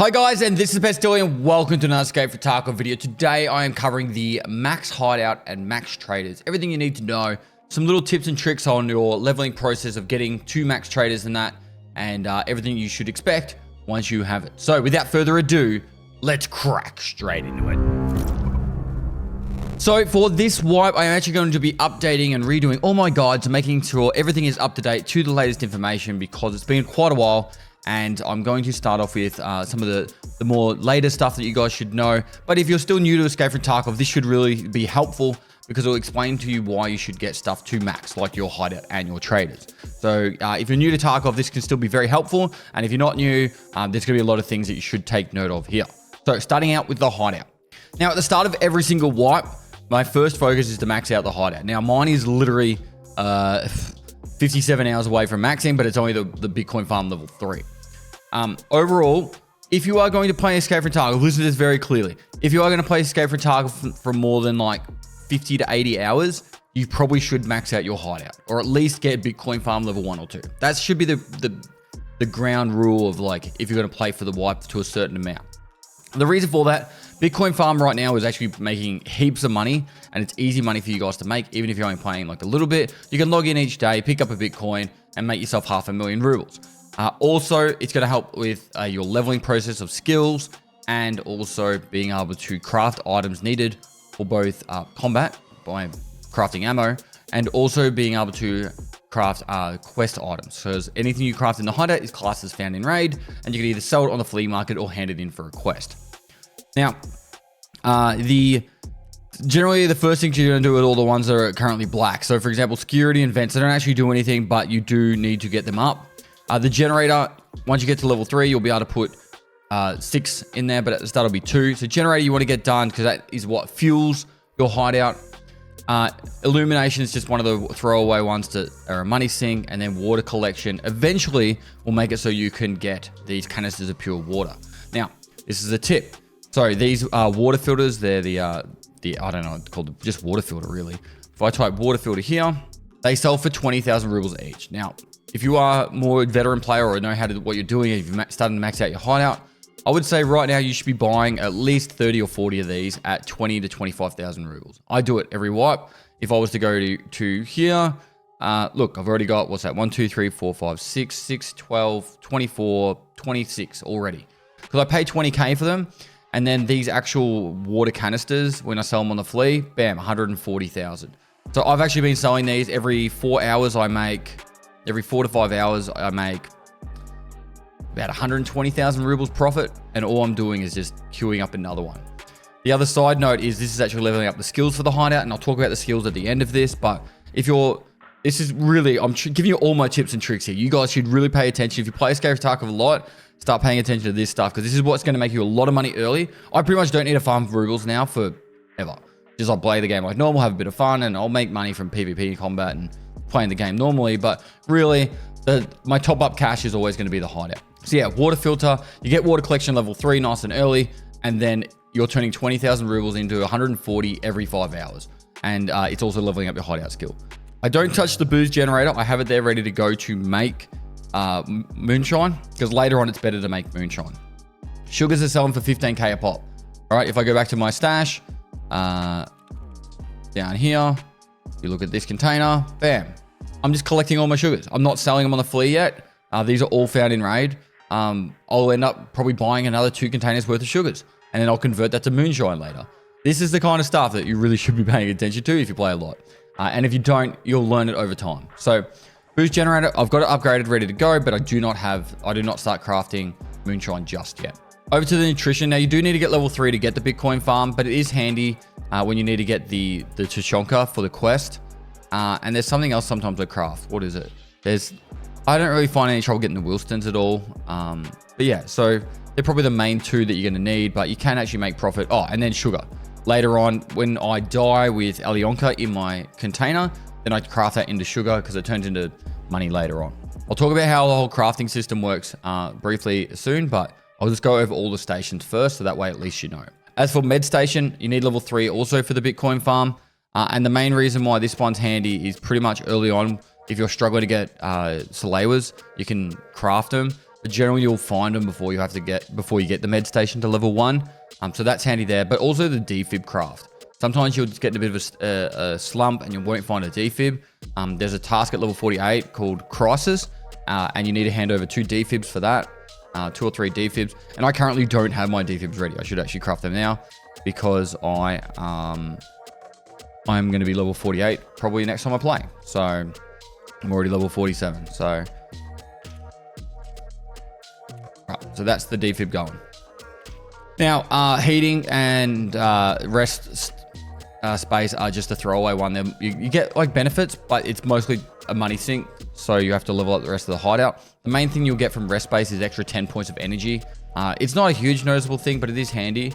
Hi guys, and this is Pestily, and welcome to another Escape for Tarkov video. Today I am covering the max hideout and max traders. Everything you need to know, some little tips and tricks on your leveling process of getting to max traders and that, and everything you should expect once you have it. So without further ado, let's crack straight into it. So for this wipe, I am actually going to be updating and redoing all my guides and making sure everything is up to date to the latest information because it's been quite a while. And I'm going to start off with some of the more later stuff that you guys should know. But if you're still new to Escape from Tarkov, this should really be helpful because it'll explain to you why you should get stuff to max, like your hideout and your traders. So if you're new to Tarkov, this can still be very helpful. And if you're not new, there's going to be a lot of things that you should take note of here. So starting out with the hideout. Now at the start of every single wipe, my first focus is to max out the hideout. Now mine is literally 57 hours away from maxing, but it's only the Bitcoin farm level 3. Overall, if you are going to play Escape from Tarkov, listen to this very clearly. If you are going to play Escape from Tarkov for more than like 50 to 80 hours, you probably should max out your hideout, or at least get Bitcoin farm level 1 or 2. That should be the ground rule of like if you're going to play for the wipe to a certain amount. The reason for that, Bitcoin farm right now is actually making heaps of money, and it's easy money for you guys to make, even if you're only playing like a little bit. You can log in each day, pick up a Bitcoin, and make yourself 500,000 rubles. Also, it's going to help with your leveling process of skills, and also being able to craft items needed for both combat by crafting ammo, and also being able to craft quest items. So anything you craft in the hideout is classed as found in raid, and you can either sell it on the flea market or hand it in for a quest. Now, generally the first things you're going to do with all the ones that are currently black. So for example, security and vents, they don't actually do anything, but you do need to get them up. The generator, once you get to level 3, you'll be able to put 6 in there, but at the start it'll be 2. So generator you want to get done because that is what fuels your hideout. Illumination is just one of the throwaway ones that are a money sink, and then water collection eventually will make it so you can get these canisters of pure water. Now, this is a tip. So these water filters, they're the I don't know, it's called just water filter really. If I type water filter here, they sell for 20,000 rubles each. Now, if you are more veteran player or know what you're doing, if you're starting to max out your hideout, I would say right now you should be buying at least 30 or 40 of these at 20 to 25,000 rubles. I do it every wipe. If I was to go to here, look, I've already got, what's that? 1, 2, 3, 4, 5, 6, 12, 24, 26 already. Because I pay 20K for them. And then these actual water canisters, when I sell them on the flea, bam, 140,000. So I've actually been selling these every 4 hours. Every 4 to 5 hours, I make about 120,000 rubles profit, and all I'm doing is just queuing up another one. The other side note is this is actually leveling up the skills for the hideout, and I'll talk about the skills at the end of this, but this is really, I'm giving you all my tips and tricks here. You guys should really pay attention. If you play Scav Case a lot, start paying attention to this stuff, because this is what's going to make you a lot of money early. I pretty much don't need to farm rubles now forever. Just I'll play the game like normal, have a bit of fun, and I'll make money from PvP combat and playing the game normally, but really my top up cash is always going to be the hideout. So yeah, water filter, you get water collection level 3 nice and early, and then you're turning 20,000 rubles into 140 every 5 hours, and it's also leveling up your hideout skill. I don't touch the booze generator. I have it there ready to go to make moonshine, because later on it's better to make moonshine. Sugars are selling for 15K a pop. All right, if I go back to my stash down here, you look at this container, bam. I'm just collecting all my sugars. I'm not selling them on the flea yet. These are all found in raid. I'll end up probably buying another 2 containers worth of sugars, and then I'll convert that to moonshine later. This is the kind of stuff that you really should be paying attention to if you play a lot. And if you don't, you'll learn it over time. So boost generator, I've got it upgraded, ready to go, but I do not start crafting moonshine just yet. Over to the nutrition. Now you do need to get level 3 to get the Bitcoin farm, but it is handy when you need to get the Tushonka for the quest. And there's something else sometimes I craft. What is it? I don't really find any trouble getting the Wilstons at all. But yeah, so they're probably the main 2 that you're going to need, but you can actually make profit. Oh, and then sugar. Later on, when I die with Alyonka in my container, then I craft that into sugar because it turns into money later on. I'll talk about how the whole crafting system works briefly soon, but I'll just go over all the stations first, so that way at least you know. As for Medstation, you need level 3 also for the Bitcoin farm. And the main reason why this one's handy is pretty much early on. If you're struggling to get Salewas, you can craft them. but generally you'll find them before you get the Medstation to level 1. So that's handy there, but also the defib craft. Sometimes you'll just get in a bit of a slump and you won't find a defib. There's a task at level 48 called Crisis, and you need to hand over 2 defibs for that, 2 or 3 defibs. And I currently don't have my defibs ready. I should actually craft them now because I'm going to be level 48 probably next time I play. So I'm already level 47. So that's the defib going. Now, heating and rest space are just a throwaway one. You get like benefits, but it's mostly a money sink. So you have to level up the rest of the hideout. The main thing you'll get from rest space is extra 10 points of energy. It's not a huge noticeable thing, but it is handy.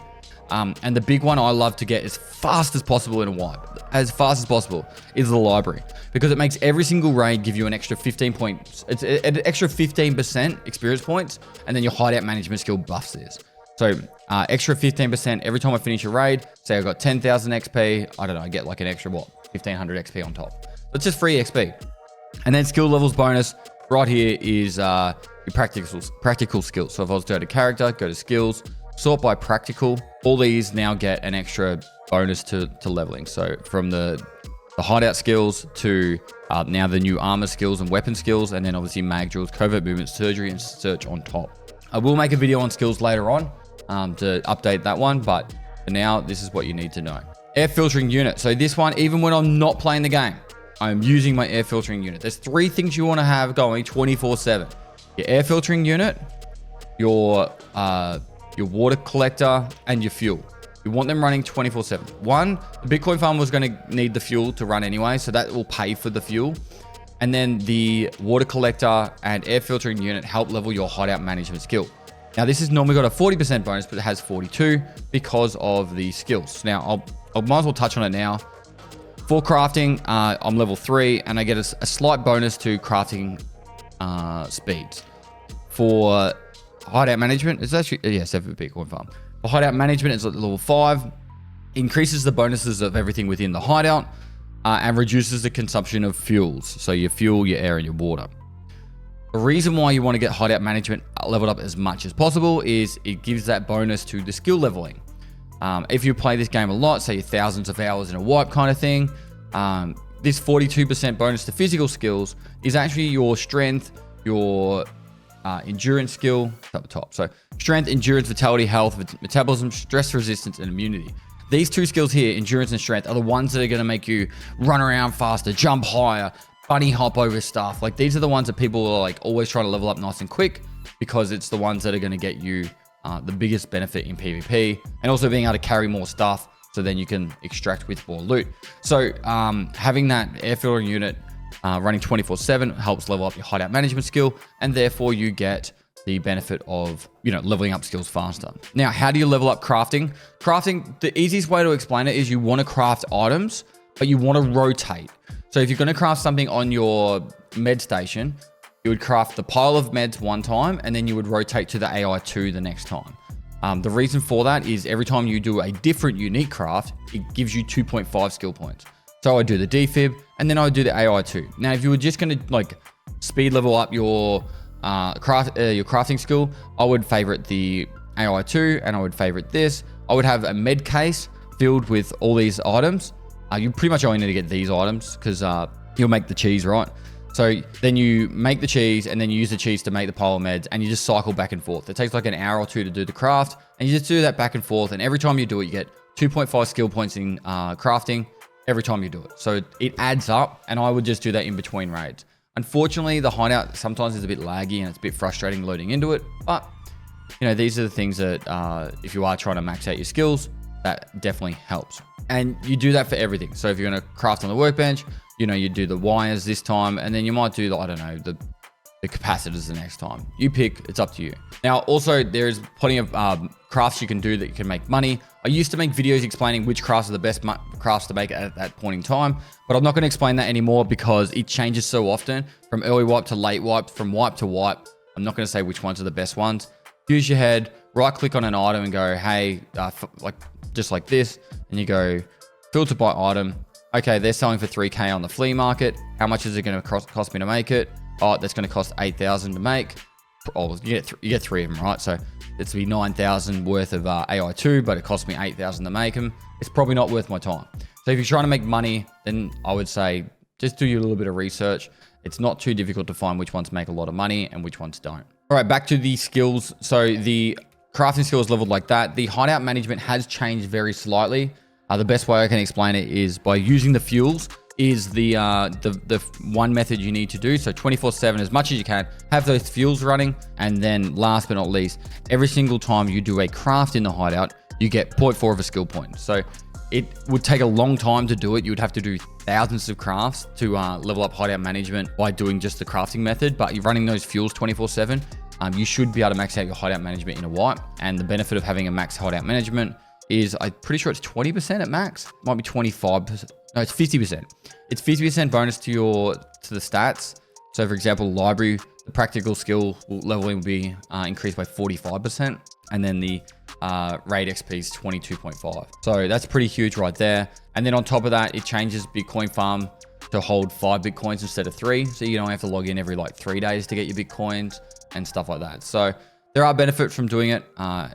And the big one I love to get as fast as possible in a wipe, as fast as possible, is the library, because it makes every single raid give you an extra 15 points. It's an extra 15% experience points, and then your hideout management skill buffs this. So extra 15% every time I finish a raid. Say I got 10,000 XP. I don't know, I get like an extra 1,500 XP on top. That's just free XP. And then skill levels bonus right here is your practical skills. So if I was to go to character, go to skills, sort by practical. All these now get an extra bonus to leveling. So from the hideout skills to now the new armor skills and weapon skills, and then obviously mag drills, covert movement, surgery, and search on top. I will make a video on skills later on to update that one, but for now, this is what you need to know. Air filtering unit. So this one, even when I'm not playing the game, I'm using my air filtering unit. There's 3 things you want to have going 24/7. Your air filtering unit, your water collector, and your fuel. You want them running 24/7. One, the Bitcoin farm was going to need the fuel to run anyway, so that will pay for the fuel. And then the water collector and air filtering unit help level your hideout management skill. Now this has normally got a 40% bonus, but it has 42 because of the skills. Now I might as well touch on it now. For crafting, I'm level 3 and I get a slight bonus to crafting speeds. For hideout management, it's actually, yeah, 7 for Bitcoin farm. For hideout management, it's at level 5. Increases the bonuses of everything within the hideout and reduces the consumption of fuels. So your fuel, your air, and your water. The reason why you want to get hideout management leveled up as much as possible is it gives that bonus to the skill leveling. If you play this game a lot, say thousands of hours in a wipe kind of thing, this 42% bonus to physical skills is actually your strength, your endurance skill up the top. So strength, endurance, vitality, health, metabolism, stress resistance, and immunity. These 2 skills here, endurance and strength, are the ones that are going to make you run around faster, jump higher, bunny hop over stuff. Like these are the ones that people are like always trying to level up nice and quick, because it's the ones that are going to get you the biggest benefit in PvP, and also being able to carry more stuff so then you can extract with more loot. So having that air filtering unit running 24/7 helps level up your hideout management skill, and therefore you get the benefit of, leveling up skills faster. Now, how do you level up crafting? Crafting, the easiest way to explain it is you want to craft items, but you want to rotate. So if you're going to craft something on your med station, you would craft the pile of meds one time, and then you would rotate to the AI2 the next time. The reason for that is every time you do a different unique craft, it gives you 2.5 skill points. So I do the defib, and then I would do the AI2. Now, if you were just going to like speed level up your crafting skill, I would favorite the AI2, and I would favorite this. I would have a med case filled with all these items. You pretty much only need to get these items because you'll make the cheese, right? So then you make the cheese, and then you use the cheese to make the pile of meds, and you just cycle back and forth. It takes like an hour or 2 to do the craft, and you just do that back and forth. And every time you do it, you get 2.5 skill points in crafting every time you do it. So it adds up, and I would just do that in between raids. Unfortunately, the hideout sometimes is a bit laggy and it's a bit frustrating loading into it. But, these are the things that if you are trying to max out your skills, that definitely helps. And you do that for everything. So if you're going to craft on the workbench, you do the wires this time, and then you might do the capacitors the next time. You pick, it's up to you. Now, also, there's plenty of crafts you can do that you can make money. I used to make videos explaining which crafts are the best crafts to make at that point in time, but I'm not going to explain that anymore because it changes so often from early wipe to late wipe, from wipe to wipe. I'm not going to say which ones are the best ones. Use your head, right click on an item and go, hey, just like this, and you go filter by item. Okay, they're selling for 3K on the flea market. How much is it going to cost me to make it? Oh, that's going to cost 8,000 to make. oh, you get 3 of them, right? So it's to be 9,000 worth of AI2, but it cost me 8,000 to make them. It's probably not worth my time. So if you're trying to make money, then I would say just do you a little bit of research. It's not too difficult to find which ones make a lot of money and which ones don't. All right, back to the skills. So the crafting skill is leveled like that. The hideout management has changed very slightly. The best way I can explain it is by using the fuels is the one method you need to do. So 24/7, as much as you can, have those fuels running. And then last but not least, every single time you do a craft in the hideout, you get 0.4 of a skill point. So it would take a long time to do it. You would have to do thousands of crafts to level up hideout management by doing just the crafting method. But you're running those fuels 24/7. You should be able to max out your hideout management in a wipe. And the benefit of having a max hideout management is, I'm pretty sure it's 20% at max. Might be 25%. No, it's 50%. It's 50% bonus to the stats. So for example, library, the practical skill leveling will be increased by 45%. And then the raid XP is 22.5. So that's pretty huge right there. And then on top of that, it changes Bitcoin farm to hold 5 Bitcoins instead of 3. So you don't have to log in every like 3 days to get your Bitcoins and stuff like that. So there are benefits from doing it.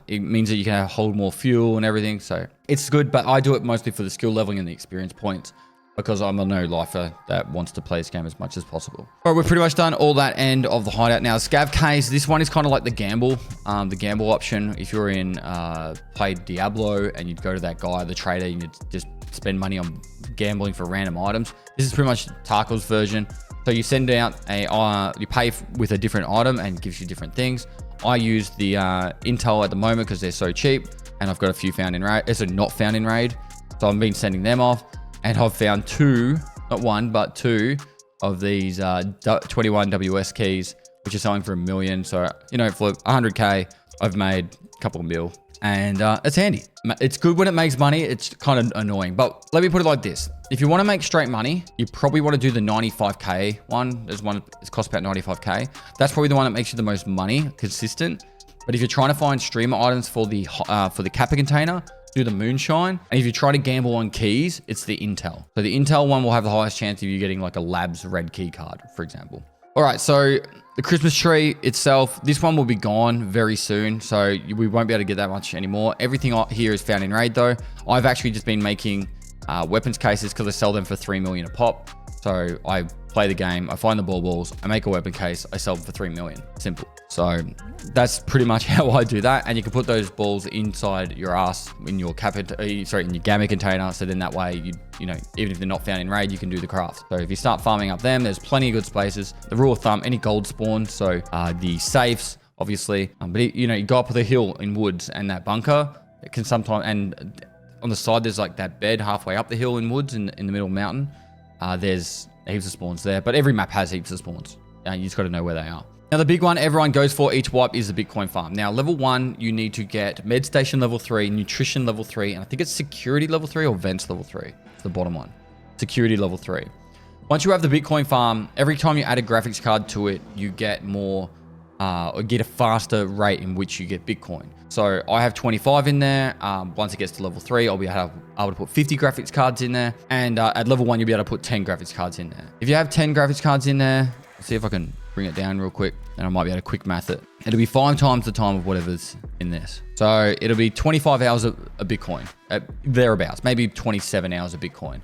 It means that you can hold more fuel and everything. So it's good, but I do it mostly for the skill leveling and the experience points because I'm a no-lifer that wants to play this game as much as possible. All right, we're pretty much done all that end of the hideout. Now, Scav Case, this one is kind of like the gamble option. If you're in play Diablo and you'd go to that guy, the trader, and you'd just spend money on gambling for random items. This is pretty much Tarkov's version. So you send out you pay with a different item and it gives you different things. I use the Intel at the moment because they're so cheap, and I've got a few found in raid. So not found in raid. So I've been sending them off, and I've found 2, not 1, but 2 of these 21 WS keys, which are selling for $1 million. So, you know, for 100K, I've made a couple of mil, and it's handy. It's good when it makes money. It's kind of annoying, but let me put it like this. If you want to make straight money, you probably want to do the 95K one. There's one, it's cost about 95K. That's probably the one that makes you the most money, consistent. But if you're trying to find streamer items for the Kappa container, do the Moonshine. And if you try to gamble on keys, it's the Intel. So the Intel one will have the highest chance of you getting like a Labs red key card, for example. All right, so the Christmas tree itself, this one will be gone very soon. So we won't be able to get that much anymore. Everything here is found in raid though. I've actually just been making weapons cases because I sell them for 3 million a pop. So I play the game, I find the balls, I make a weapon case, I sell them for 3 million. Simple. So that's pretty much how I do that. And you can put those balls inside your ass in your in your gamma container. So then that way, you know, even if they're not found in raid, you can do the craft. So if you start farming up them, there's plenty of good spaces. The rule of thumb, any gold spawns, so the safes, obviously, but you know, you go up the hill in woods and that bunker, it can sometimes, and on the side, there's like that bed halfway up the hill in woods in the middle mountain. There's heaps of spawns there, but every map has heaps of spawns. You just got to know where they are. Now, the big one everyone goes for each wipe is the Bitcoin farm. Now, level 1, you need to get Medstation level 3, Nutrition level 3, and I think it's Security level 3 or Vents level 3. It's the bottom one. Security level 3. Once you have the Bitcoin farm, every time you add a graphics card to it, you get more, or get a faster rate in which you get Bitcoin. So I have 25 in there. Once it gets to level 3, I'll be able to put 50 graphics cards in there. And at level 1, you'll be able to put 10 graphics cards in there. If you have 10 graphics cards in there, let's see if I can bring it down real quick, and I might be able to quick math it. It'll be 5 times the time of whatever's in this. So it'll be 25 hours of Bitcoin, thereabouts, maybe 27 hours of Bitcoin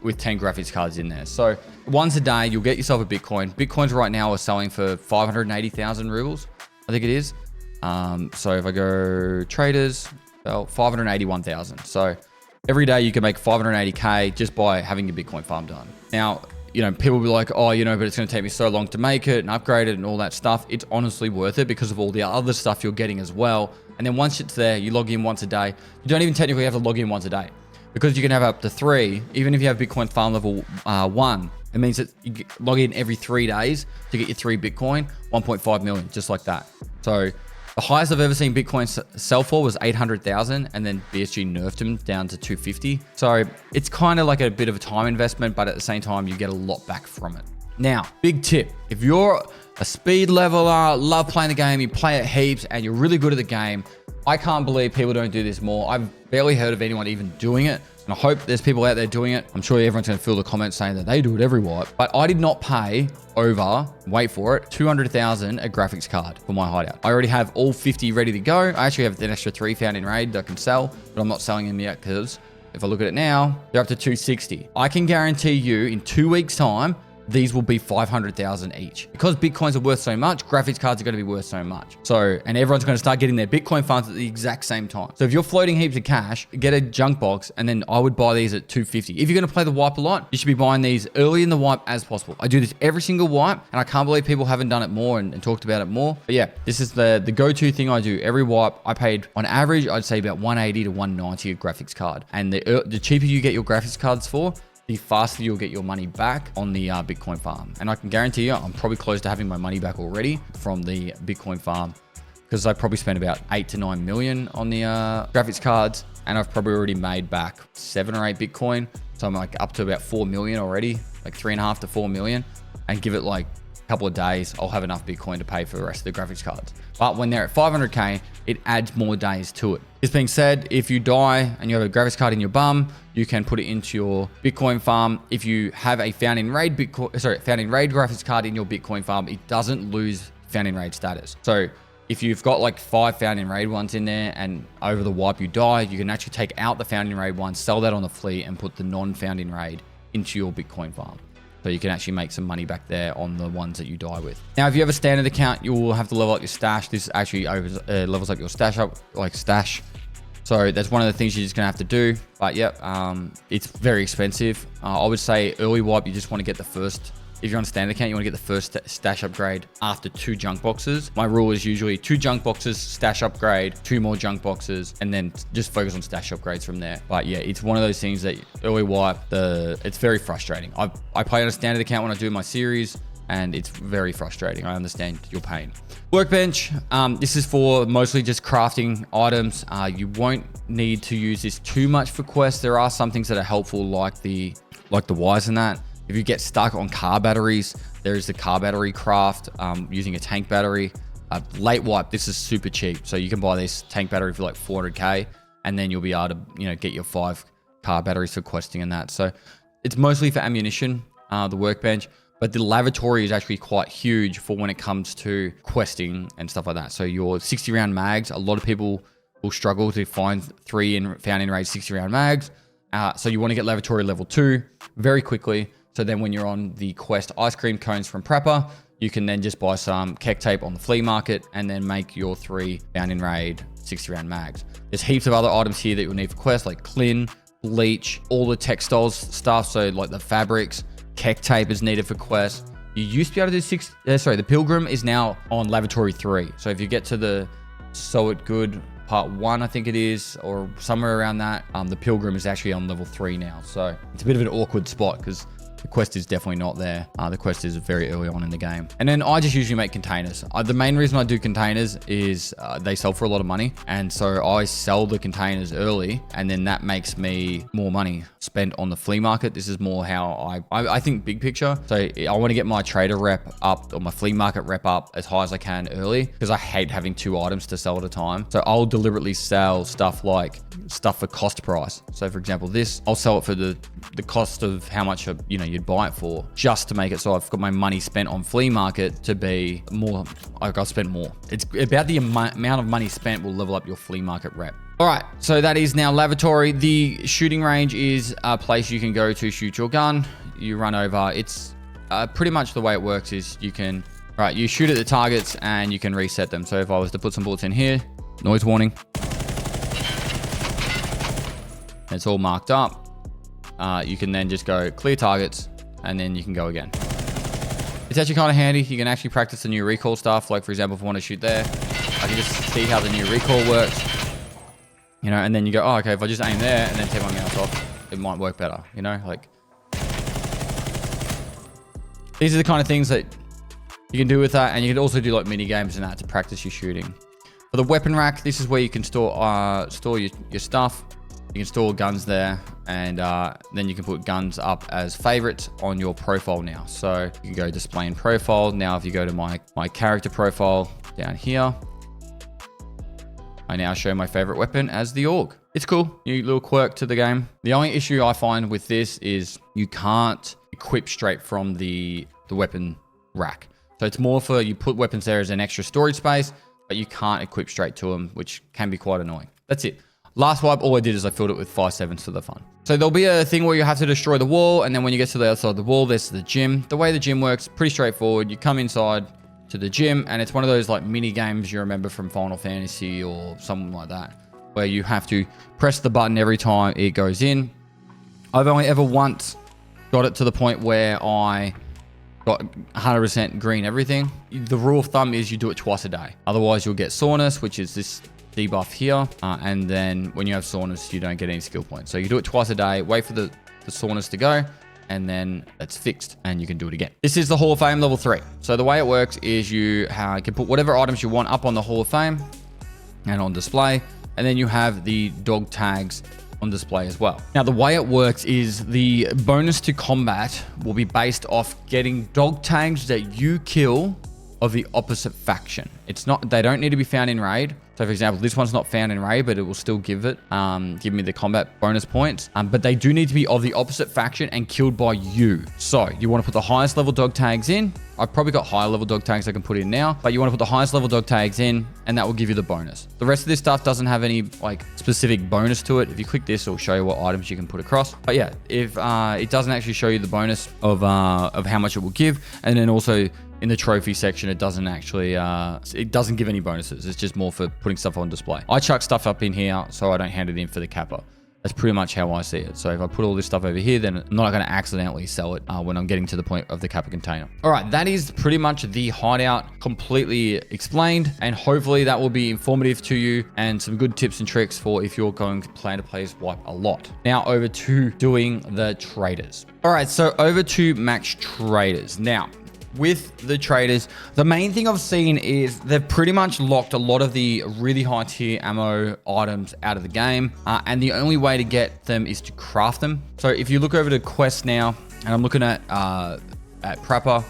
with 10 graphics cards in there. So once a day, you'll get yourself a Bitcoin. Bitcoins right now are selling for 580,000 rubles, I think it is. So if I go traders, well, 581,000. So every day you can make 580K just by having your Bitcoin farm done. Now, you know, people will be like, oh, you know, but it's going to take me so long to make it and upgrade it and all that stuff. It's honestly worth it because of all the other stuff you're getting as well. And then once it's there, you log in once a day. You don't even technically have to log in once a day because you can have up to 3. Even if you have Bitcoin farm level 1, it means that you log in every 3 days to get your 3 Bitcoin, 1.5 million, just like that. So the highest I've ever seen Bitcoin sell for was 800,000, and then BSG nerfed them down to 250. So it's kind of like a bit of a time investment, but at the same time, you get a lot back from it. Now, big tip, if you're a speed leveler, love playing the game, you play it heaps, and you're really good at the game, I can't believe people don't do this more. I've barely heard of anyone even doing it. And I hope there's people out there doing it. I'm sure everyone's going to fill the comments saying that they do it every wipe. But I did not pay over, wait for it, 200,000 a graphics card for my hideout. I already have all 50 ready to go. I actually have an extra 3 found in raid that I can sell, but I'm not selling them yet because if I look at it now, they're up to 260. I can guarantee you in 2 weeks' time, these will be 500,000 each. Because Bitcoins are worth so much, graphics cards are going to be worth so much. So, and everyone's going to start getting their Bitcoin funds at the exact same time. So if you're floating heaps of cash, get a junk box, and then I would buy these at 250. If you're going to play the wipe a lot, you should be buying these early in the wipe as possible. I do this every single wipe, and I can't believe people haven't done it more and talked about it more. But yeah, this is the go-to thing I do. Every wipe, I paid, on average, I'd say about 180 to 190 a graphics card. And the cheaper you get your graphics cards for, the faster you'll get your money back on the Bitcoin farm. And I can guarantee you, I'm probably close to having my money back already from the Bitcoin farm because I probably spent about 8 to 9 million on the graphics cards. And I've probably already made back 7 or 8 Bitcoin. So I'm like up to about 4 million already, like 3.5 to 4 million. And give it like a couple of days, I'll have enough Bitcoin to pay for the rest of the graphics cards. But when they're at 500K, it adds more days to it. This being said, if you die and you have a graphics card in your bum, you can put it into your Bitcoin farm. If you have a found in raid graphics card in your Bitcoin farm, it doesn't lose found in raid status. So if you've got like 5 found in raid ones in there and over the wipe you die, you can actually take out the found in raid one, sell that on the fleet and put the non-found in raid into your Bitcoin farm. So you can actually make some money back there on the ones that you die with. Now, if you have a standard account, you will have to level up your stash. This actually levels up your stash up, like stash. So that's one of the things you're just gonna have to do. But yeah, it's very expensive. I would say early wipe, you just want to get the first. If you're on a standard account, you want to get the first stash upgrade after 2 junk boxes. My rule is usually 2 junk boxes, stash upgrade, 2 more junk boxes, and then just focus on stash upgrades from there. But yeah, it's one of those things that early wipe, it's very frustrating. I play on a standard account when I do my series, and it's very frustrating. I understand your pain. Workbench, this is for mostly just crafting items. You won't need to use this too much for quests. There are some things that are helpful, like the wires and that. If you get stuck on car batteries, there is the car battery craft using a tank battery. Late wipe, this is super cheap. So you can buy this tank battery for like 400K, and then you'll be able to, get your 5 car batteries for questing and that. So it's mostly for ammunition, the workbench, but the lavatory is actually quite huge for when it comes to questing and stuff like that. So your 60 round mags, a lot of people will struggle to find found in raid 60 round mags. So you want to get lavatory level 2 very quickly. So then when you're on the quest ice cream cones from Prapor, you can then just buy some keck tape on the flea market and then make your 3 found in raid 60 round mags. There's heaps of other items here that you'll need for quests, like Clin, bleach, all the textiles stuff. So like the fabrics, keck tape is needed for quests. You used to be able to do the Pilgrim is now on lavatory 3. So if you get to the So It Good part 1, I think it is, or somewhere around that, the Pilgrim is actually on level 3 now. So it's a bit of an awkward spot because the quest is definitely not there. The quest is very early on in the game. And then I just usually make containers. The main reason I do containers is they sell for a lot of money. And so I sell the containers early, and then that makes me more money spent on the flea market. This is more how I think big picture. So I want to get my trader rep up, or my flea market rep up as high as I can early, because I hate having 2 items to sell at a time. So I'll deliberately sell stuff for cost price. So for example, this, I'll sell it for the cost of how much you'd buy it for, just to make it so I've got my money spent on flea market to be more, like I've spent more. It's about the amount of money spent will level up your flea market rep. All right, so that is now lavatory. The shooting range is a place you can go to shoot your gun. You run over. It's pretty much the way it works is you shoot at the targets and you can reset them. So if I was to put some bullets in here, noise warning. It's all marked up. You can then just go clear targets, and then you can go again. It's actually kind of handy. You can actually practice the new recoil stuff. Like for example, if I want to shoot there, I can just see how the new recoil works. And then you go, oh, okay, if I just aim there and then take my mouse off, it might work better. Like these are the kind of things that you can do with that, and you can also do like mini games and that to practice your shooting. For the weapon rack, this is where you can store your stuff. You can store guns there, and then you can put guns up as favorites on your profile now. So you can go display in profile. Now, if you go to my character profile down here, I now show my favorite weapon as the AUG. It's cool, new little quirk to the game. The only issue I find with this is you can't equip straight from the weapon rack. So it's more for you put weapons there as an extra storage space, but you can't equip straight to them, which can be quite annoying. That's it. Last wipe, all I did is I filled it with 5.7s for the fun. So there'll be a thing where you have to destroy the wall, and then when you get to the other side of the wall, there's the gym. The way the gym works, pretty straightforward. You come inside to the gym, and it's one of those like mini games you remember from Final Fantasy or something like that, where you have to press the button every time it goes in. I've only ever once got it to the point where I got 100% green everything. The rule of thumb is you do it twice a day. Otherwise, you'll get soreness, which is this debuff here. And then when you have soreness, you don't get any skill points. So you do it twice a day, wait for the soreness to go, and then it's fixed and you can do it again. This is the Hall of Fame level 3. So the way it works is you can put whatever items you want up on the Hall of Fame and on display. And then you have the dog tags on display as well. Now, the way it works is the bonus to combat will be based off getting dog tags that you kill of the opposite faction. They don't need to be found in raid. So for example, this one's not found in raid, but it will still give me the combat bonus points. But they do need to be of the opposite faction and killed by you. So you want to put the highest level dog tags in. I've probably got higher level dog tags I can put in now, but you want to put the highest level dog tags in, and that will give you the bonus. The rest of this stuff doesn't have any like specific bonus to it. If you click this, it'll show you what items you can put across. But yeah, if it doesn't actually show you the bonus of how much it will give, and then also in the trophy section, it doesn't actually, it doesn't give any bonuses. It's just more for putting stuff on display. I chuck stuff up in here so I don't hand it in for the capper. That's pretty much how I see it. So if I put all this stuff over here, then I'm not going to accidentally sell it when I'm getting to the point of the capper container. All right, that is pretty much the hideout completely explained. And hopefully that will be informative to you and some good tips and tricks for if you're going to plan to play this wipe a lot. Now over to doing the traders. All right, so over to max traders. Now, with the traders, the main thing I've seen is they've pretty much locked a lot of the really high tier ammo items out of the game. And the only way to get them is to craft them. So if you look over to quest now, and I'm looking at Prapor,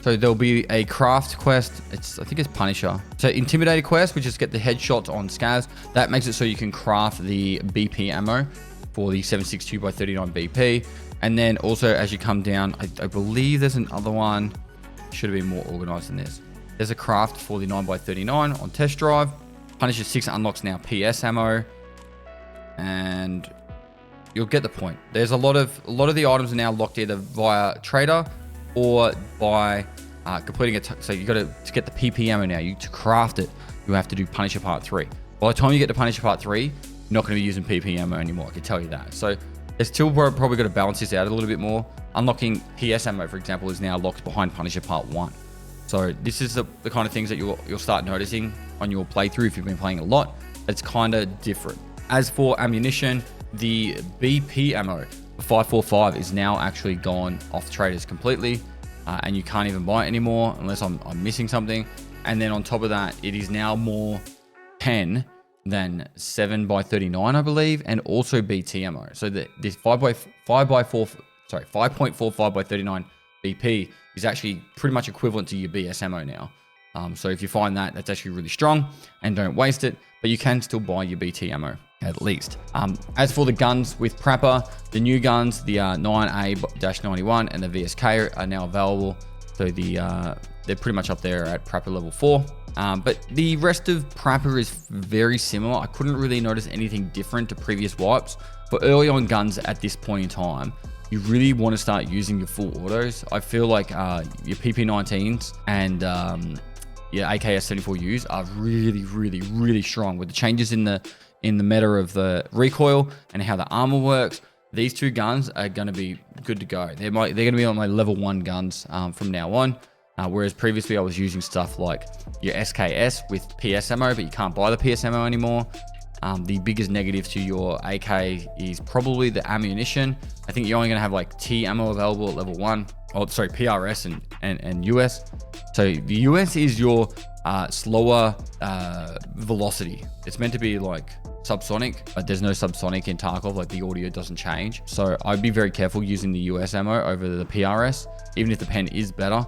so there'll be a craft quest. I think it's Punisher. So Intimidator quest, which is get the headshots on scavs. That makes it so you can craft the BP ammo for the 7.62x39 BP. And then also as you come down, I believe there's another one. Should have been more organized than this. There's a craft for the 9x39 on test drive. Punisher 6 unlocks now PS ammo, and you'll get the point. There's a lot of the items are now locked either via trader or by completing so you got to get the PP ammo now. To craft it, you have to do Punisher Part 3. By the time you get to Punisher Part 3, you're not going to be using PP ammo anymore. I can tell you that. So it's still probably got to balance this out a little bit more. Unlocking PS ammo, for example, is now locked behind Punisher Part 1. So this is the kind of things that you'll start noticing on your playthrough if you've been playing a lot. It's kind of different. As for ammunition, the BP ammo, the 5.45, is now actually gone off traders completely. And you can't even buy it anymore unless I'm missing something. And then on top of that, it is now more 10 than 7x39, I believe, and also BT ammo. So this 5.45x39 BP is actually pretty much equivalent to your BS ammo now. So if you find that, that's actually really strong, and don't waste it, but you can still buy your BT ammo at least. As for the guns with Prapor, the new guns, the 9A-91 and the VSK are now available. So they're pretty much up there at Prapor level 4. But the rest of Prapor is very similar. I couldn't really notice anything different to previous wipes. For early on guns at this point in time, you really want to start using your full autos. I feel like your PP19s and your AKS-74Us are really, really, really strong. With the changes in the meta of the recoil and how the armor works, these two guns are going to be good to go. They're going to be on my level 1 guns from now on. Whereas previously I was using stuff like your SKS with PS ammo, but you can't buy the PS ammo anymore. The biggest negative to your AK is probably the ammunition. I think you're only going to have like T ammo available at level 1. Oh, sorry, PRS and US. So the US is your slower velocity. It's meant to be like subsonic, but there's no subsonic in Tarkov. Like the audio doesn't change. So I'd be very careful using the US ammo over the PRS, even if the pen is better.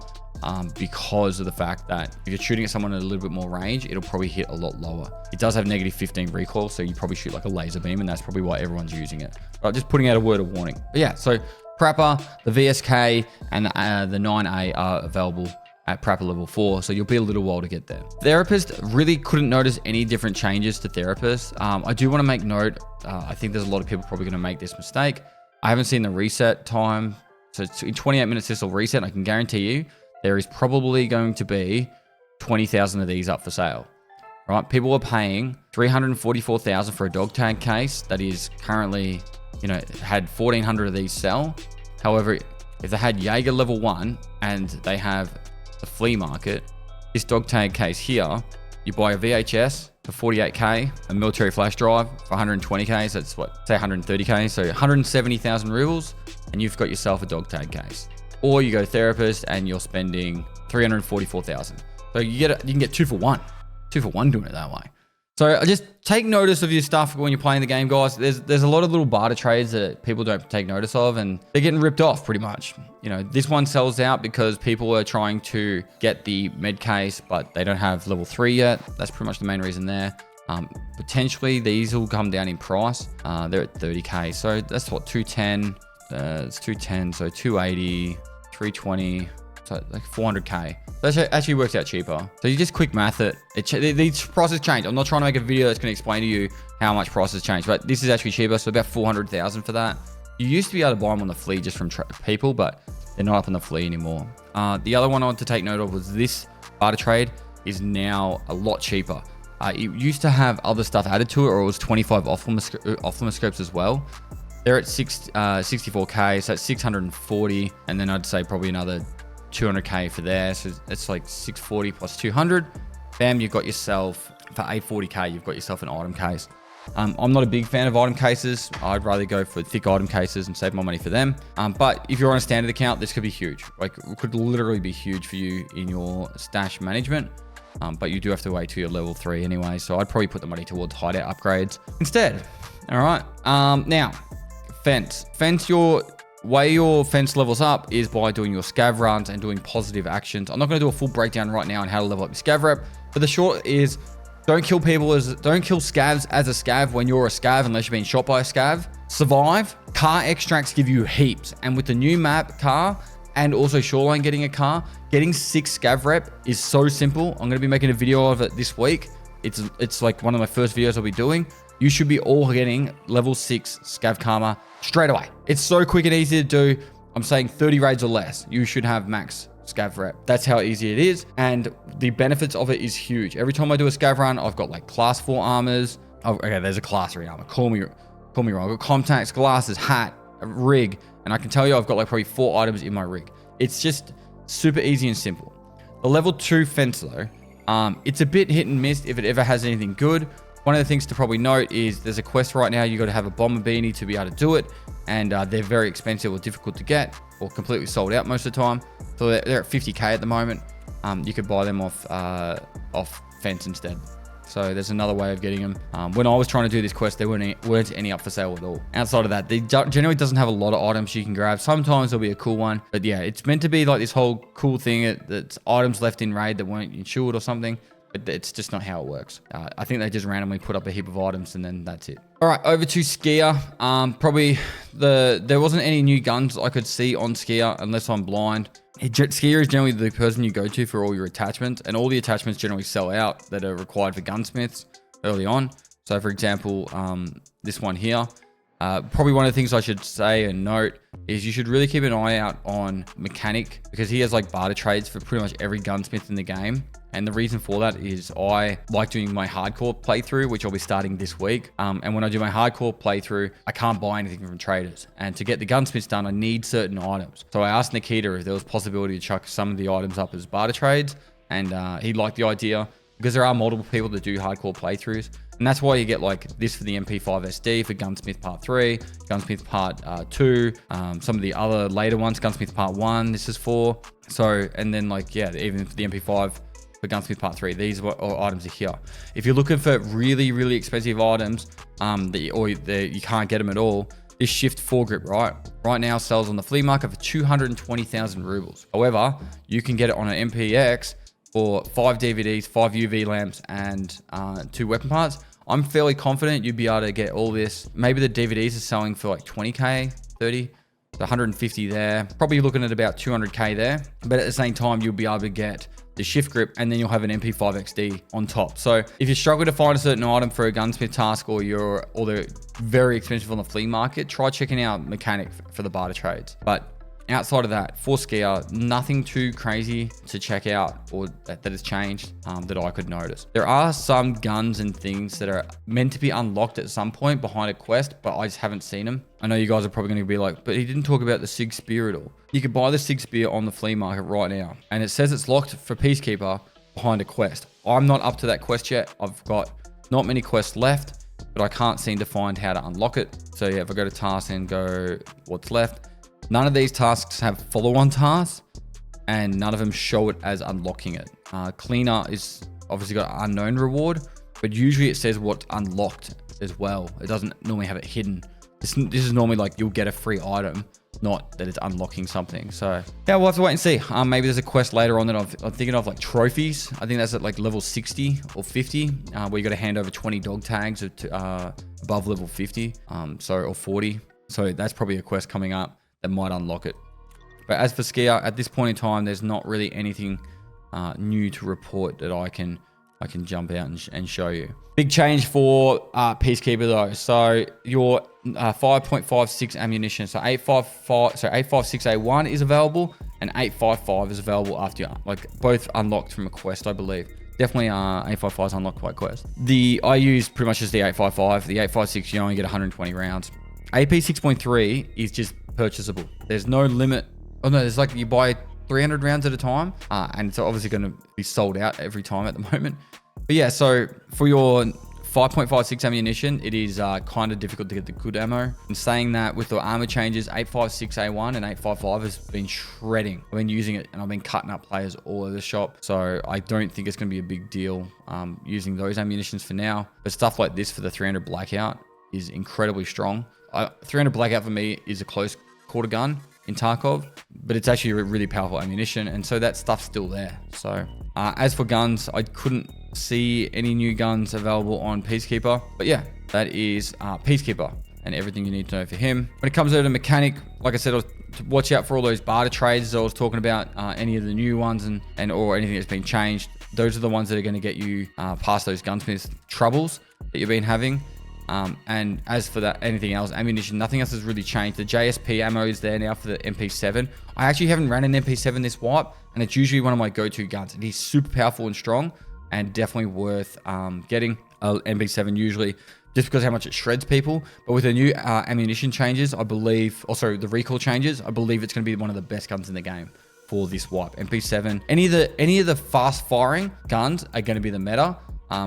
because of the fact that if you're shooting at someone at a little bit more range, it'll probably hit a lot lower. It does have negative 15 recoil, so you probably shoot like a laser beam, and that's probably why everyone's using it. But just putting out a word of warning. But yeah, so Prapor, the VSK, and the 9A are available at Prapor level 4, so you'll be a little while to get there. Therapist, really couldn't notice any different changes to Therapist. I do want to make note, I think there's a lot of people probably going to make this mistake. I haven't seen the reset time, so in 28 minutes this will reset. I can guarantee you there is probably going to be 20,000 of these up for sale. Right? People are paying $344,000 for a dog tag case that is currently, you know, had 1,400 of these sell. However, if they had Jaeger level 1 and they have the flea market, this dog tag case here, you buy a VHS for 48k, a military flash drive for 120k, so that's what, say 130k, so 170,000 rubles, and you've got yourself a dog tag case. Or you go to Therapist and you're spending 344,000. So you can get 2 for 1 doing it that way. So just take notice of your stuff when you're playing the game, guys. There's a lot of little barter trades that people don't take notice of, and they're getting ripped off pretty much. You know, this one sells out because people are trying to get the med case, but they don't have level 3 yet. That's pretty much the main reason there. Potentially these will come down in price. They're at 30k, so that's what, 210. It's 210, so 280, 320. So like 400k. That actually works out cheaper. So you just quick math it. These prices change. I'm not trying to make a video that's going to explain to you how much prices change, but this is actually cheaper. So about 400,000 for that. You used to be able to buy them on the flea just from people, but they're not up on the flea anymore. The other one I want to take note of was this barter trade is now a lot cheaper. It used to have other stuff added to it, or it was 25 off-limoscopes as well. They're at 64k, so it's 640, and then I'd say probably another 200k for there, so it's like 640 plus 200. Bam, you've got yourself, for 840k, you've got yourself an item case. I'm not a big fan of item cases. I'd rather go for thick item cases and save my money for them. But if you're on a standard account, this could be huge. Like, it could literally be huge for you in your stash management. But you do have to wait till you're level 3 anyway, so I'd probably put the money towards hideout upgrades instead. All right. Now, fence. Your way your fence levels up is by doing your scav runs and doing positive actions. I'm not going to do a full breakdown right now on how to level up your scav rep, but the short is don't kill scavs as a scav when you're a scav unless you're being shot by a scav. Survive. Car extracts give you heaps, and with the new map car and also shoreline getting a car, getting 6 scav rep is so simple. I'm going to be making a video of it this week. It's like one of my first videos I'll be doing. You should be all getting level 6 scav karma straight away. It's so quick and easy to do. I'm saying 30 raids or less, you should have max scav rep. That's how easy it is. And the benefits of it is huge. Every time I do a scav run, I've got like class 4 armors. Oh, okay, there's a class 3 armor. Call me wrong. I've got contacts, glasses, hat, a rig. And I can tell you I've got like probably 4 items in my rig. It's just super easy and simple. The level 2 fence though, it's a bit hit and miss if it ever has anything good. One of the things to probably note is there's a quest right now. You got to have a bomber beanie to be able to do it. And they're very expensive or difficult to get, or completely sold out most of the time. So they're at 50k at the moment. You could buy them off fence instead. So there's another way of getting them. When I was trying to do this quest, there weren't any up for sale at all. Outside of that, they generally doesn't have a lot of items you can grab. Sometimes there'll be a cool one. But yeah, it's meant to be like this whole cool thing that's items left in raid that weren't insured or something. But it's just not how it works. I think they just randomly put up a heap of items and then that's it. All right, over to Skier. Probably there wasn't any new guns I could see on Skier unless I'm blind. Skier is generally the person you go to for all your attachments, and all the attachments generally sell out that are required for gunsmiths early on. So for example, this one here, probably one of the things I should say and note is you should really keep an eye out on Mechanic, because he has like barter trades for pretty much every gunsmith in the game. And the reason for that is I like doing my hardcore playthrough, which I'll be starting this week. And when I do my hardcore playthrough, I can't buy anything from traders. And to get the gunsmiths done, I need certain items. So I asked Nikita if there was possibility to chuck some of the items up as barter trades. And he liked the idea because there are multiple people that do hardcore playthroughs. And that's why you get like this for the MP5 SD for Gunsmith Part 3, Gunsmith Part 2, some of the other later ones, Gunsmith Part 1, this is for. So, and then like, yeah, even for the MP5, for Gunsmith Part 3, these items are here. If you're looking for really, really expensive items, you can't get them at all, this shift foregrip, right now sells on the flea market for 220,000 rubles. However, you can get it on an MPX for 5 DVDs, 5 UV lamps, and 2 weapon parts. I'm fairly confident you'd be able to get all this. Maybe the DVDs are selling for like 20k, 30, so 150 there. Probably looking at about 200k there. But at the same time, you'll be able to get the shift grip, and then you'll have an MP5XD on top. So if you struggle to find a certain item for a gunsmith task, or they're very expensive on the flea market, try checking out Mechanic for the barter trades. But outside of that, for skier, nothing too crazy to check out or that has changed that I could notice. There are some guns and things that are meant to be unlocked at some point behind a quest, but I just haven't seen them. I know you guys are probably going to be like, but he didn't talk about the SIG Spear at all. You can buy the SIG Spear on the flea market right now, and it says it's locked for Peacekeeper behind a quest. I'm not up to that quest yet. I've got not many quests left, but I can't seem to find how to unlock it. So yeah, if I go to tasks and go what's left, none of these tasks have follow-on tasks, and none of them show it as unlocking it. Cleaner is obviously got an unknown reward, but usually it says what's unlocked as well. It doesn't normally have it hidden. This is normally like you'll get a free item, not that it's unlocking something. So yeah, we'll have to wait and see. Maybe there's a quest later on that I'm thinking of, like trophies. I think that's at like level 60 or 50, where you got to hand over 20 dog tags above level 50, or 40. So that's probably a quest coming up that might unlock it. But as for skier, at this point in time, there's not really anything new to report that I can jump out and show you. Big change for Peacekeeper though. So your 5.56 ammunition, so 856A1 is available, and 855 is available after you, like both unlocked from a quest, I believe. Definitely 855 is unlocked by quest. I use pretty much just the 855. The 856, you only get 120 rounds. AP 6.3 is just purchasable. There's no limit. Oh no, there's like you buy 300 rounds at a time, and it's obviously going to be sold out every time at the moment. But yeah, so for your 5.56 ammunition, it is kind of difficult to get the good ammo. And saying that, with the armor changes, 856A1 and 855 has been shredding. I've been using it and I've been cutting up players all over the shop. So I don't think it's going to be a big deal using those ammunitions for now. But stuff like this for the 300 Blackout is incredibly strong. 300 Blackout for me is a close quarter gun in Tarkov, but it's actually a really powerful ammunition, and so that stuff's still there. So as for guns, I couldn't see any new guns available on Peacekeeper, but yeah, that is Peacekeeper and everything you need to know for him. When it comes over to Mechanic, like I said, to watch out for all those barter trades I was talking about, any of the new ones and or anything that's been changed. Those are the ones that are going to get you past those gunsmith troubles that you've been having. And as for that, anything else, ammunition, nothing else has really changed. The JSP ammo is there now for the MP7. I actually haven't ran an MP7 this wipe, and it's usually one of my go-to guns. And he's super powerful and strong, and definitely worth getting an MP7 usually, just because how much it shreds people. But with the new ammunition changes, I believe, also the recoil changes, I believe it's going to be one of the best guns in the game for this wipe. MP7, any of the fast-firing guns are going to be the meta.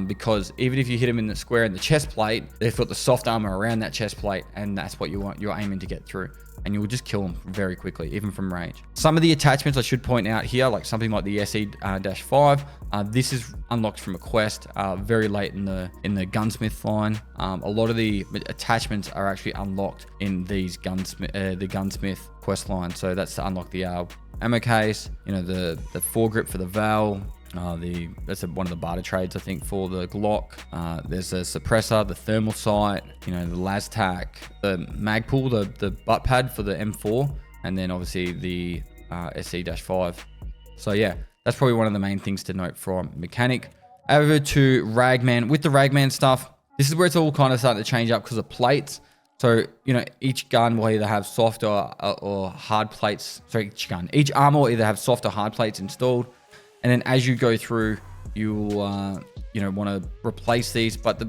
Because even if you hit them in the square in the chest plate, they've got the soft armor around that chest plate, and that's what you're aiming to get through, and you'll just kill them very quickly, even from range. Some of the attachments I should point out here, like something like the SE-5, this is unlocked from a quest very late in the gunsmith line. A lot of the attachments are actually unlocked in these the gunsmith quest line, so that's to unlock the ammo case, the foregrip for the Val. That's one of the barter trades, I think, for the Glock. There's a suppressor, the thermal sight, the Laztac, the Magpul, the butt pad for the M4, and then obviously the SE-5. So yeah, that's probably one of the main things to note from Mechanic. Over to Ragman. With the Ragman stuff, this is where it's all kind of starting to change up because of plates. So, each gun will either have soft or hard plates. Sorry, each armor will either have soft or hard plates installed. And then as you go through, you'll, want to replace these, but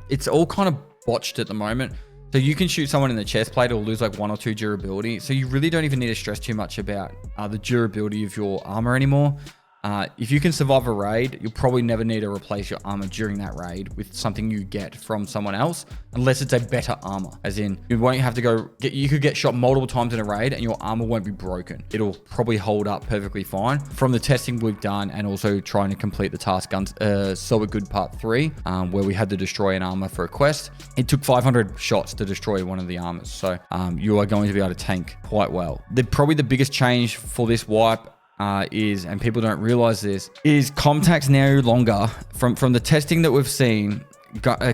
it's all kind of botched at the moment. So you can shoot someone in the chest plate or lose like 1 or 2 durability. So you really don't even need to stress too much about the durability of your armor anymore. If you can survive a raid, you'll probably never need to replace your armor during that raid with something you get from someone else, unless it's a better armor. As in, you won't have to go get, you could get shot multiple times in a raid and your armor won't be broken. It'll probably hold up perfectly fine. From the testing we've done and also trying to complete the task guns, So Good Part 3, where we had to destroy an armor for a quest. It took 500 shots to destroy one of the armors. So you are going to be able to tank quite well. Probably the biggest change for this wipe is, and people don't realize this, is contacts no longer, from the testing that we've seen,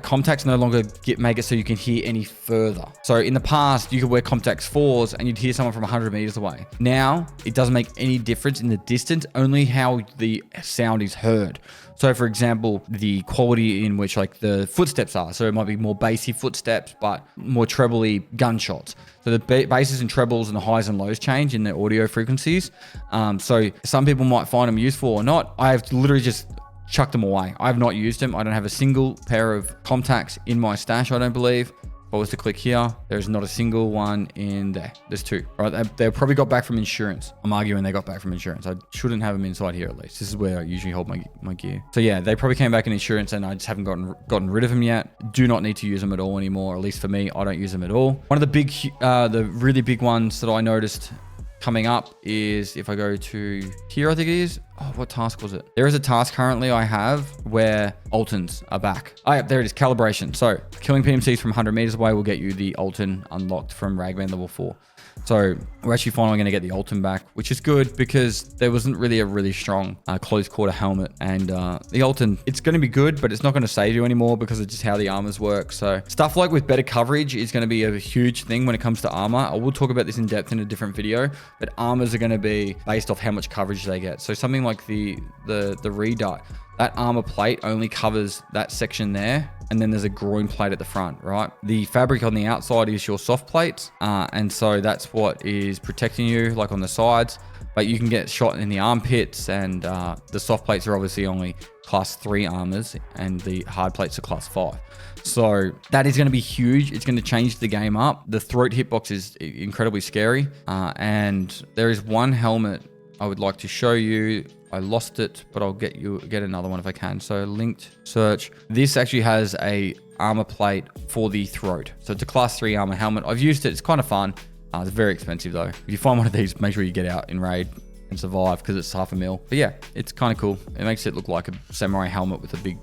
contacts no longer make it so you can hear any further. So in the past, you could wear contacts 4s and you'd hear someone from 100 meters away. Now, it doesn't make any difference in the distance, only how the sound is heard. So for example, the quality in which like the footsteps are. So it might be more bassy footsteps, but more trebly gunshots. So the basses and trebles and the highs and lows change in the audio frequencies. So some people might find them useful or not. I have literally just chucked them away. I have not used them. I don't have a single pair of contacts in my stash, I don't believe. If I was to click here, there's not a single one in there. There's 2. All right, they probably got back from insurance. I'm arguing they got back from insurance. I shouldn't have them inside here at least. This is where I usually hold my gear. So yeah, they probably came back in insurance and I just haven't gotten rid of them yet. Do not need to use them at all anymore. At least for me, I don't use them at all. One of the really big ones that I noticed coming up is, if I go to here, I think it is. Oh, what task was it? There is a task currently I have where Altons are back. Oh, yeah, there it is. Calibration. So killing PMCs from 100 meters away will get you the Alton unlocked from Ragman level 4. So we're actually finally going to get the Alton back, which is good because there wasn't really a really strong close quarter helmet. And the Alton, it's going to be good, but it's not going to save you anymore because of just how the armors work. So stuff like with better coverage is going to be a huge thing when it comes to armor. I will talk about this in depth in a different video, but armors are going to be based off how much coverage they get. So something like the REDUT, that armor plate only covers that section there. And then there's a groin plate at the front, right? The fabric on the outside is your soft plates. And so that's what is protecting you, like on the sides. But you can get shot in the armpits, and the soft plates are obviously only class 3 armors and the hard plates are class 5. So that is going to be huge. It's going to change the game up. The throat hitbox is incredibly scary. And there is one helmet I would like to show you. I lost it, but I'll get another one if I can. So linked search. This actually has a armor plate for the throat. So it's a class 3 armor helmet. I've used it. It's kind of fun. It's very expensive though. If you find one of these, make sure you get out in raid and survive because it's $500,000. But yeah, it's kind of cool. It makes it look like a samurai helmet with a big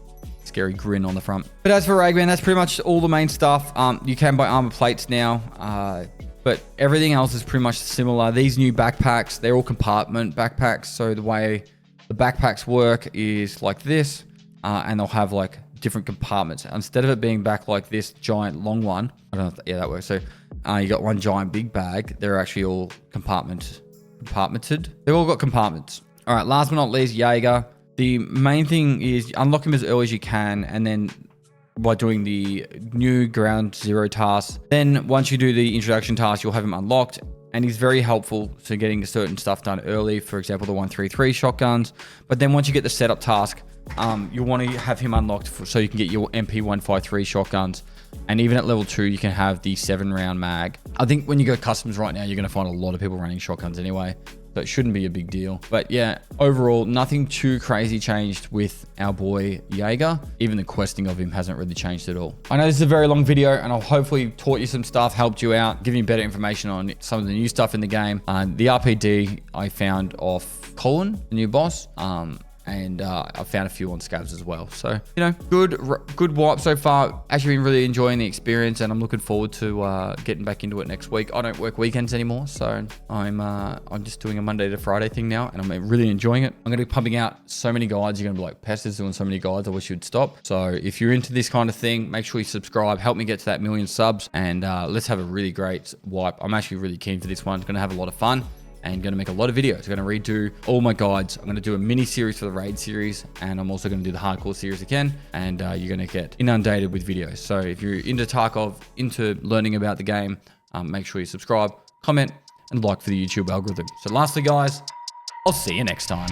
scary grin on the front. But as for Ragman, that's pretty much all the main stuff. You can buy armor plates now. But everything else is pretty much similar. These new backpacks, they're all compartment backpacks. So the way the backpacks work is like this, and they'll have like different compartments. Instead of it being back like this giant long one, I don't know if that works. So you got one giant big bag. They're actually all compartmented. They've all got compartments. All right, last but not least, Jaeger. The main thing is unlock him as early as you can, and then by doing the new ground 0 task. Then once you do the introduction task, you'll have him unlocked. And he's very helpful to getting certain stuff done early. For example, the 133 shotguns. But then once you get the setup task, you'll want to have him unlocked so you can get your MP153 shotguns. And even at level 2, you can have the 7-round mag. I think when you go customs right now, you're going to find a lot of people running shotguns anyway. So it shouldn't be a big deal. But yeah, overall, nothing too crazy changed with our boy Jaeger. Even the questing of him hasn't really changed at all. I know this is a very long video and I've hopefully taught you some stuff, helped you out, given you better information on some of the new stuff in the game. The RPD I found off Colin, the new boss. And I found a few on Scavs as well. So, you know, good wipe so far. Actually been really enjoying the experience and I'm looking forward to getting back into it next week. I don't work weekends anymore, so I'm just doing a Monday to Friday thing now and I'm really enjoying it. I'm going to be pumping out so many guides. You're going to be like, Pest is doing so many guides. I wish you'd stop. So if you're into this kind of thing, make sure you subscribe. Help me get to that 1 million subs and let's have a really great wipe. I'm actually really keen for this one. It's going to have a lot of fun. And going to make a lot of videos. I'm going to redo all my guides. I'm going to do a mini series for the raid series. And I'm also going to do the hardcore series again. And you're going to get inundated with videos. So if you're into Tarkov, into learning about the game, make sure you subscribe, comment, and like for the YouTube algorithm. So lastly, guys, I'll see you next time.